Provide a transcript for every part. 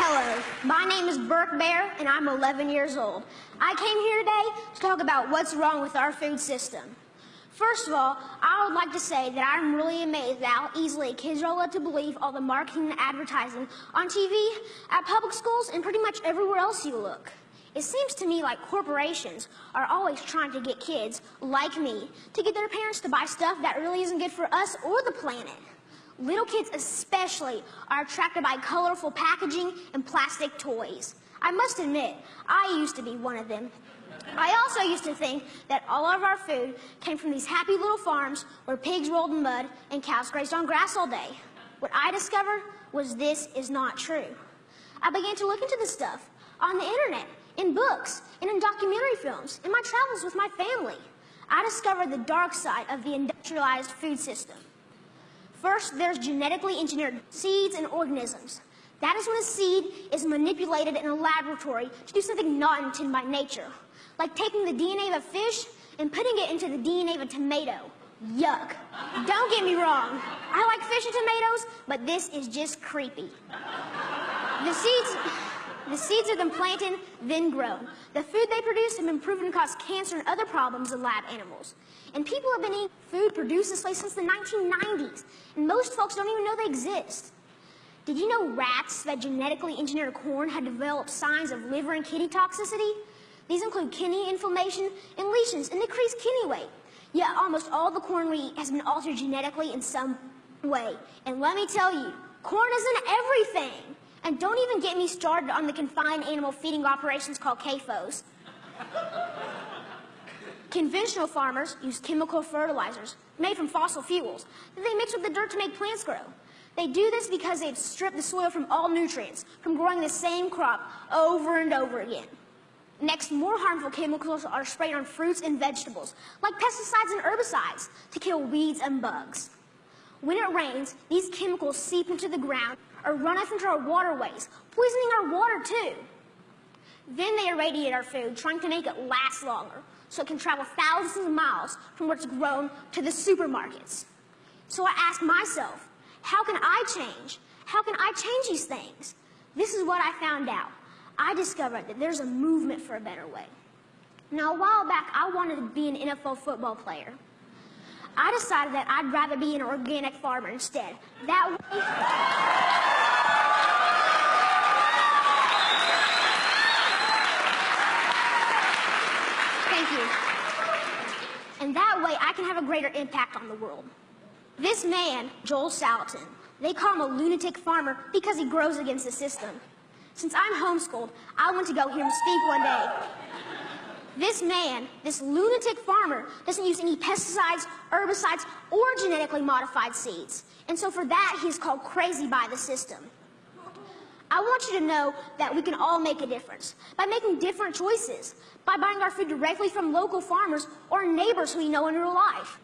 Hello, my name is Birke Beahr, and I'm 11 years old. I came here today to talk about what's wrong with our food system. First of all, I would like to say that I'm really amazed at how easily kids are led to believe all the marketing and advertising on TV, at public schools, and pretty much everywhere else you look. It seems to me like corporations are always trying to get kids, like me, to get their parents to buy stuff that really isn't good for us or the planet. Little kids especially are attracted by colorful packaging and plastic toys. I must admit, I used to be one of them. I also used to think that all of our food came from these happy little farms where pigs rolled in mud and cows grazed on grass all day. What I discovered was this is not true. I began to look into this stuff on the internet, in books, and in documentary films, in my travels with my family. I discovered the dark side of the industrialized food system. First, there's genetically engineered seeds and organisms. That is when a seed is manipulated in a laboratory to do something not intended by nature, like taking the DNA of a fish and putting it into the DNA of a tomato. Yuck. Don't get me wrong. I like fish and tomatoes, but this is just creepy. The seeds are then planted, then grown. The food they produce have been proven to cause cancer and other problems in lab animals. And people have been eating food produced this way since the 1990s, and most folks don't even know they exist. Did you know rats that genetically engineered corn had developed signs of liver and kidney toxicity? These include kidney inflammation and lesions and decreased kidney weight. Yet almost all the corn we eat has been altered genetically in some way. And let me tell you, corn isn't everything. And don't even get me started on the confined animal feeding operations called CAFOs. Conventional farmers use chemical fertilizers made from fossil fuels that they mix with the dirt to make plants grow. They do this because they've stripped the soil from all nutrients from growing the same crop over and over again. Next, more harmful chemicals are sprayed on fruits and vegetables, like pesticides and herbicides, to kill weeds and bugs. When it rains, these chemicals seep into the ground or run off into our waterways, poisoning our water too. Then they irradiate our food, trying to make it last longer, so it can travel thousands of miles from where it's grown to the supermarkets. So I asked myself, how can I change? How can I change these things? This is what I found out. I discovered that there's a movement for a better way. Now, a while back, I wanted to be an NFL football player. I decided that I'd rather be an organic farmer instead. That way... Thank you. And that way, I can have a greater impact on the world. This man, Joel Salatin, they call him a lunatic farmer because he grows against the system. Since I'm homeschooled, I went to go hear him speak one day. This man, this lunatic farmer, doesn't use any pesticides, herbicides, or genetically modified seeds. And so for that, he's called crazy by the system. I want you to know that we can all make a difference by making different choices, by buying our food directly from local farmers or neighbors who we know in real life.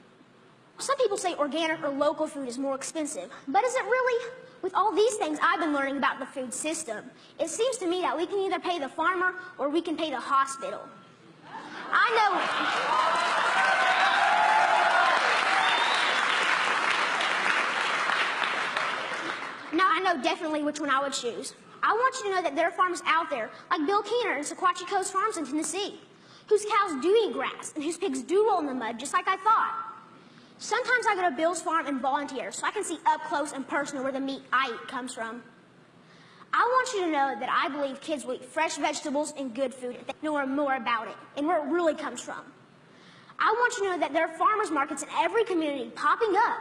Some people say organic or local food is more expensive, but is it really? With all these things I've been learning about the food system, it seems to me that we can either pay the farmer or we can pay the hospital. I know definitely which one I would choose. I want you to know that there are farmers out there, like Bill Keener and Sequatchie Coast Farms in Tennessee, whose cows do eat grass and whose pigs do roll in the mud, just like I thought. Sometimes I go to Bill's farm and volunteer so I can see up close and personal where the meat I eat comes from. I want you to know that I believe kids will eat fresh vegetables and good food if they know more about it and where it really comes from. I want you to know that there are farmers markets in every community popping up.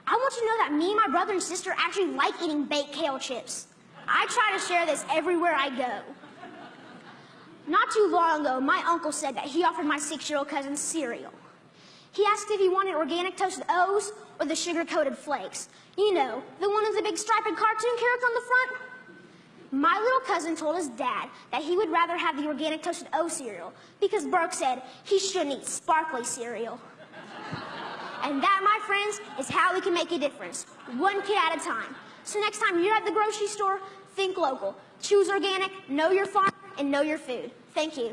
I want you to know that me and my brother and sister actually like eating baked kale chips. I try to share this everywhere I go. Not too long ago, my uncle said that he offered my 6-year-old cousin cereal. He asked if he wanted organic toasted O's or the sugar-coated flakes. You know, the one with the big striped cartoon character on the front. My little cousin told his dad that he would rather have the organic toasted O cereal because Birke said he shouldn't eat sparkly cereal. And that, my friends, is how we can make a difference, one kid at a time. So next time you're at the grocery store, think local. Choose organic, know your farm, and know your food. Thank you.